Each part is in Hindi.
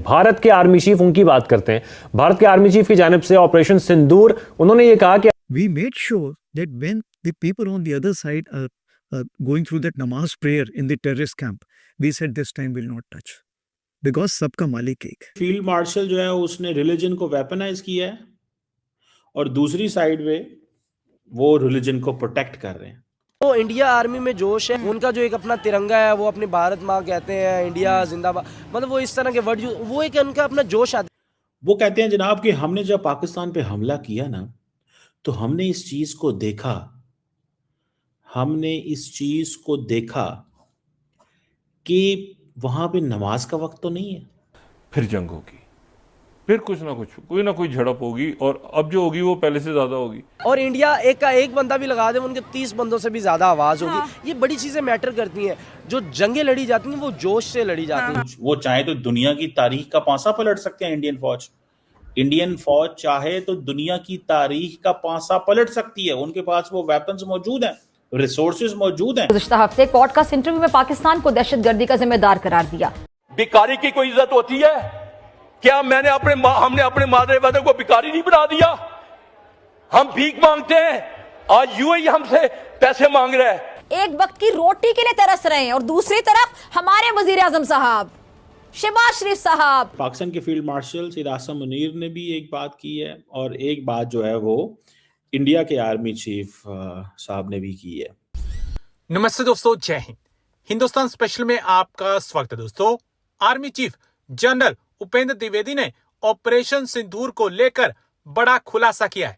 भारत के आर्मी चीफ उनकी बात करते हैं। भारत के आर्मी चीफ की जानिब से ऑपरेशन सिंदूर, उन्होंने ये कहा कि we made sure that when the people on the other side are going through that namaz prayer in the terrorist camp, we said this time we'll not touch because सबका मालिक एक है। फील्ड मार्शल जो है उसने रिलीजन को वेपनाइज किया है और दूसरी साइड में वो रिलीजन को प्रोटेक्ट कर रहे हैं। तो इंडिया आर्मी में जोश है, उनका जो एक अपना तिरंगा है, वो अपनी भारत माँ कहते हैं, इंडिया जिंदाबाद, मतलब वो इस तरह के वर्ड, वो एक उनका अपना जोश आता है। वो कहते हैं जनाब कि हमने जब पाकिस्तान पे हमला किया ना, तो हमने इस चीज को देखा, कि वहां पे नमाज का वक्त तो नहीं है। फिर जंग होगी, फिर कुछ ना कुछ, कोई ना कोई झड़प होगी, और अब जो होगी वो पहले से ज्यादा होगी। और इंडिया एक का एक बंदा भी लगा दे, उनके 30 बंदों से भी ज्यादा आवाज होगी। ये बड़ी चीजें मैटर करती हैं। जो जंगें लड़ी जाती हैं वो जोश से लड़ी जाती हैं। वो चाहे तो दुनिया की तारीख का पांसा पलट सकते हैं। इंडियन फौज चाहे तो दुनिया की तारीख का पांसा पलट सकती है। उनके पास वो वेपन्स मौजूद हैं, रिसोर्सेज मौजूद हैं। गुज़िश्ता हफ्ते पॉडकास्ट इंटरव्यू में पाकिस्तान को दहशतगर्दी का जिम्मेदार करार दिया। भिखारी की कोई इज्जत होती है क्या? हमने अपने मादरे वतन को भिखारी नहीं बना दिया? हम भीख मांगते हैं, आज यूएई हमसे पैसे मांग रहा है। एक वक्त की रोटी के लिए तरस रहे हैं और दूसरी तरफ हमारे वजीर आजम साहब शहबाज शरीफ साहब। पाकिस्तान के फील्ड मार्शल सैयद आसिम मुनीर ने भी एक बात की है और एक बात जो है वो इंडिया के आर्मी चीफ साहब ने भी की है। नमस्ते दोस्तों, जय हिंद। हिंदुस्तान स्पेशल में आपका स्वागत है दोस्तों। Army chief general Upendra Dwivedi ने ऑपरेशन सिंदूर को लेकर बड़ा खुलासा किया है।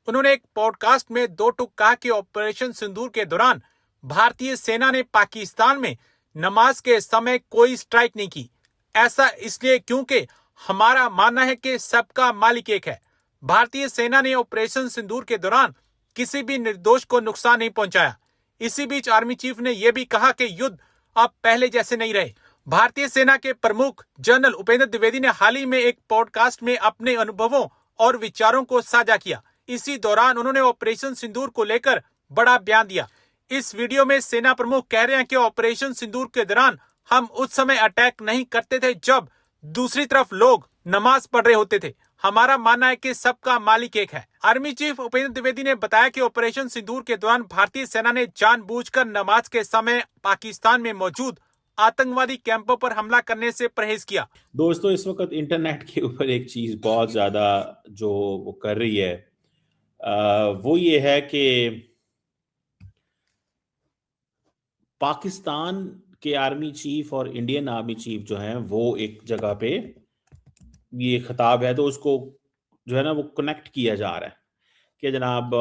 उन्होंने एक पॉडकास्ट में दो टूक कहा कि ऑपरेशन सिंदूर के दौरान भारतीय सेना ने पाकिस्तान में नमाज के समय कोई स्ट्राइक नहीं की। ऐसा इसलिए क्योंकि हमारा मानना है कि सबका मालिक एक है। भारतीय सेना ने ऑपरेशन सिंदूर के दौरान किसी भी निर्दोष को नुकसान नहीं पहुंचाया। इसी बीच आर्मी चीफ ने यह भी कहा कि युद्ध अब पहले जैसे नहीं रहे। भारतीय सेना के प्रमुख जनरल उपेंद्र द्विवेदी ने हाल ही में एक पॉडकास्ट में अपने अनुभवों और विचारों को साझा किया। इसी दौरान उन्होंने ऑपरेशन सिंदूर को लेकर बड़ा बयान दिया। इस वीडियो में सेना प्रमुख कह रहे हैं कि ऑपरेशन सिंदूर के दौरान हम उस समय अटैक नहीं करते थे जब दूसरी तरफ लोग नमाज पढ़ रहे होते थे। हमारा मानना है कि सबका मालिक एक है। आर्मी चीफ उपेंद्र द्विवेदी ने बताया कि ऑपरेशन सिंदूर के दौरान भारतीय सेना ने जानबूझकर नमाज के समय पाकिस्तान में मौजूद आतंकवादी कैंपों पर हमला करने से परहेज किया। दोस्तों, इस वक्त इंटरनेट के ऊपर एक चीज बहुत ज्यादा जो वो कर रही है वो ये है कि पाकिस्तान के आर्मी चीफ और इंडियन आर्मी चीफ जो हैं वो एक जगह पे ये खिताब है तो उसको जो है ना वो कनेक्ट किया जा रहा है कि जनाब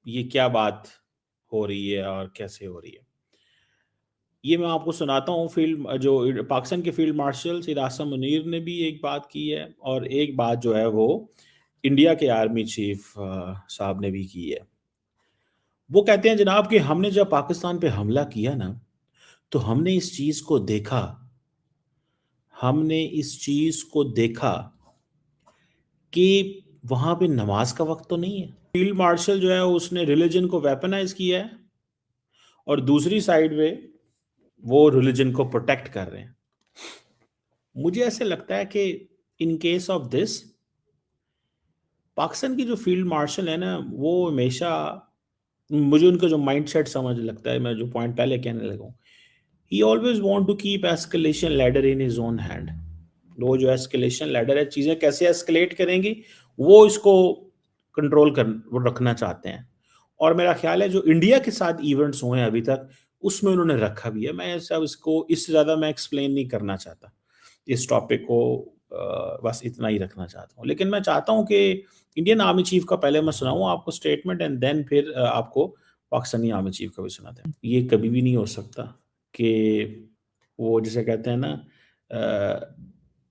ये क्या बात हो रही है और कैसे हो रही है। ये मैं आपको सुनाता हूँ। पाकिस्तान के फील्ड मार्शल सैयद आसिम मुनीर ने भी एक बात की है और एक बात जो है वो इंडिया के आर्मी चीफ साहब ने भी की है। वो कहते हैं जनाब कि हमने जब पाकिस्तान पे हमला किया ना, तो हमने इस चीज को देखा कि वहां पे नमाज का वक्त तो नहीं है। फील्ड मार्शल जो है उसने रिलीजन को वेपनाइज किया है और दूसरी साइड में वो रिलीजन को प्रोटेक्ट कर रहे हैं। मुझे ऐसे लगता है कि in case of this Pakistan की जो फील्ड मार्शल है ना, वो हमेशा मुझे उनका जो माइंडसेट समझ लगता है, मैं जो पॉइंट पहले कहने लगा हूँ, he always want to keep escalation ladder in his own hand। वो जो escalation ladder है, चीजें कैसे escalate करेंगी वो इसको वो रखना चाहते हैं। और मेरा ख्याल है जो इंडिया के साथ इवेंट्स हुए हैं अभी तक उसमें उन्होंने रखा भी है। मैं सब इसको इससे ज्यादा मैं एक्सप्लेन नहीं करना चाहता, इस टॉपिक को बस इतना ही रखना चाहता हूँ। लेकिन मैं चाहता हूँ कि इंडियन आर्मी चीफ का पहले मैं सुनाऊँ आपको स्टेटमेंट एंड देन फिर आपको पाकिस्तानी आर्मी चीफ का भी सुनाते हैं। ये कभी भी नहीं हो सकता कि वो जिसे कहते हैं ना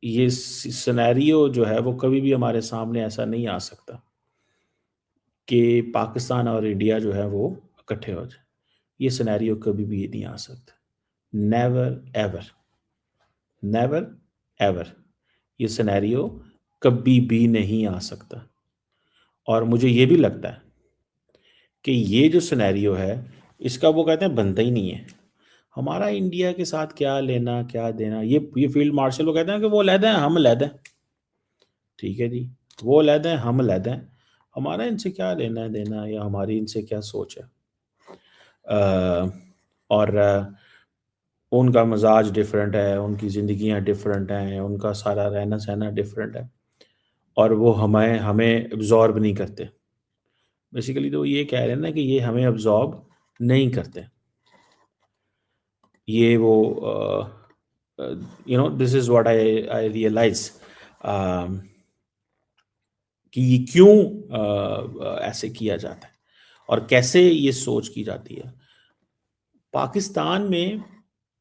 ये सिनेरियो जो है वो कभी भी हमारे सामने ऐसा नहीं आ सकता कि पाकिस्तान और इंडिया जो है वो इकट्ठे हो जाए। ये सिनेरियो कभी भी नहीं आ सकता। नेवर एवर ये सिनेरियो कभी भी नहीं आ सकता। और मुझे ये भी लगता है कि ये जो सिनेरियो है इसका वो कहते हैं बनता ही नहीं है। हमारा इंडिया के साथ क्या लेना क्या देना? ये फील्ड मार्शल वो कहते हैं कि वो लैदे हैं हम लैदे हैं, ठीक है जी, वो लैदे हैं हम लैदे हैं, हमारा इनसे क्या लेना देना या हमारी इनसे क्या सोच है? और उनका मजाज डिफरेंट है, उनकी ज़िंदगियाँ डिफरेंट हैं, उनका सारा रहना सहना डिफरेंट है और वो हमें हमें एब्जॉर्ब नहीं करते। बेसिकली तो ये कह रहे हैं ना कि ये हमें एब्जॉर्ब नहीं करते। ये वो this is what I realise कि ये क्यों ऐसे किया जाता है और कैसे ये सोच की जाती है। पाकिस्तान में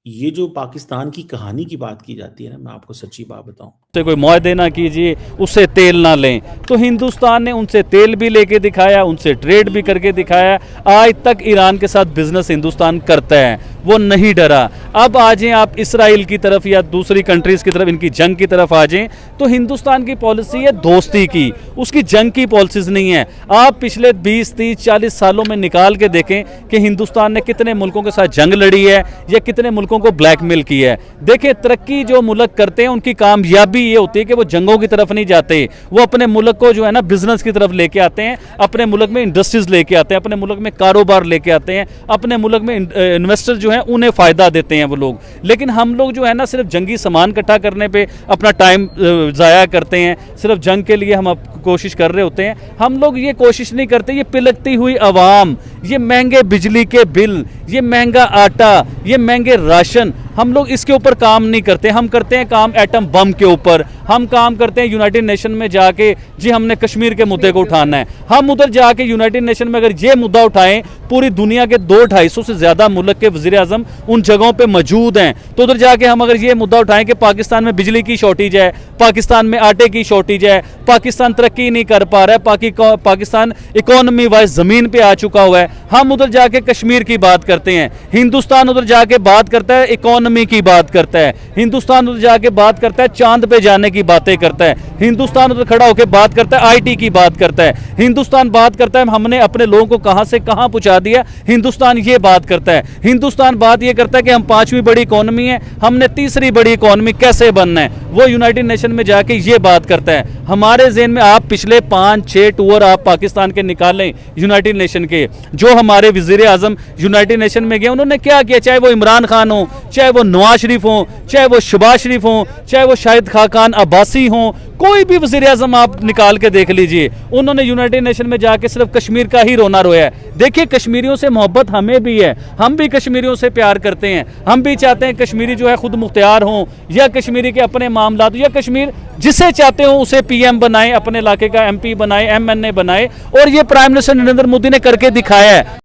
ये जो पाकिस्तान की कहानी की बात की जाती है ना, मैं आपको सच्ची बात बताऊं, से कोई मुआहदे ना कीजिए, उससे तेल ना लें, तो हिंदुस्तान ने उनसे तेल भी लेके दिखाया, उनसे ट्रेड भी करके दिखाया। आज तक ईरान के साथ बिजनेस हिंदुस्तान करता है, वो नहीं डरा। अब आ जाएं आप इसराइल की तरफ या दूसरी कंट्रीज़ की तरफ, इनकी जंग की तरफ आ जाएं, तो हिंदुस्तान की पॉलिसी है दोस्ती की, उसकी जंग की पॉलिसीज़ नहीं है। आप पिछले 20, 30, 40 सालों में निकाल के देखें कि हिंदुस्तान ने कितने मुल्कों के साथ जंग लड़ी है या कितने मुल्कों को ब्लैकमेल की है। देखें, तरक्की जो मुल्क करते हैं उनकी कामयाबी ये होती है कि वो जंगों की तरफ नहीं जाते, वो अपने मुल्क को जो है ना बिजनेस की तरफ लेके आते हैं, अपने मुल्क में इंडस्ट्रीज लेके आते हैं, अपने मुल्क में कारोबार लेके आते हैं, अपने मुल्क में इन्वेस्टर जो हैं उन्हें फ़ायदा देते हैं वो लोग। लेकिन हम लोग जो है ना सिर्फ जंगी सामान इकट्ठा करने पे अपना टाइम ज़ाया करते हैं, सिर्फ जंग के लिए हम कोशिश कर रहे होते हैं। हम लोग ये कोशिश नहीं करते, ये पिलकती हुई आवाम, ये महंगे बिजली के बिल, ये महंगा आटा, ये महंगे राशन, हम लोग इसके ऊपर काम नहीं करते। हम करते हैं काम एटम बम के ऊपर, हम काम करते हैं यूनाइटेड नेशन में जाके जी हमने कश्मीर के मुद्दे को उठाना है। हम उधर जाके यूनाइटेड नेशन में अगर ये मुद्दा उठाएं, पूरी दुनिया के 200-250 से ज़्यादा मुल्क के वज़ीर आज़म उन जगहों पे मौजूद हैं, तो उधर जाके हम अगर ये मुद्दा उठाएं कि पाकिस्तान में बिजली की शॉर्टेज है, पाकिस्तान में आटे की शॉर्टेज है, पाकिस्तान तरक्की नहीं कर पा रहा है, पाकिस्तान इकोनॉमी वाइज ज़मीन पर आ चुका हुआ है, हम उधर जाके कश्मीर की बात करते हैं। हिंदुस्तान उधर जाके बात करता है इकोनॉमी की बात करता है, हिंदुस्तान उधर जाके बात करता है चांद पे जाने की बातें करता है, हिंदुस्तान उधर खड़ा होकर बात करता है आईटी की बात करता है, हिंदुस्तान बात करता है हमने अपने लोगों को कहां से कहां पहुंचा दिया, हिंदुस्तान ये बात करता है। हिंदुस्तान बात ये करता है कि हम 5वीं बड़ी इकोनॉमी है, हमने 3री बड़ी इकोनॉमी कैसे बनना है, वो यूनाइटेड नेशन में जाके ये बात करता है। हमारे ज़हन में आप पिछले 5-6 टूर आप पाकिस्तान के निकालें यूनाइटेड नेशन के, जो हमारे वज़ीर आज़म यूनाइटेड नेशन में गए उन्होंने क्या किया, चाहे वो इमरान खान हो, चाहे वो नवाज शरीफ हो, चाहे वो शहबाज शरीफ हो, चाहे वो शाहिद खाकान अब्बासी हो, कोई भी वज़ीर आज़म आप निकाल के देख लीजिए, उन्होंने यूनाइटेड नेशन में जाके सिर्फ कश्मीर का ही रोना रोया है। देखिए, कश्मीरियों से मोहब्बत हमें भी है, हम भी कश्मीरियों से प्यार करते हैं, हम भी चाहते हैं कश्मीरी जो है खुद मुख्तियार हों या कश्मीरी के अपने मामलात या कश्मीर जिसे चाहते हो उसे पीएम बनाए, अपने इलाके का एमपी बनाए, एमएनए बनाए, और ये प्राइम मिनिस्टर नरेंद्र मोदी ने करके दिखाया है।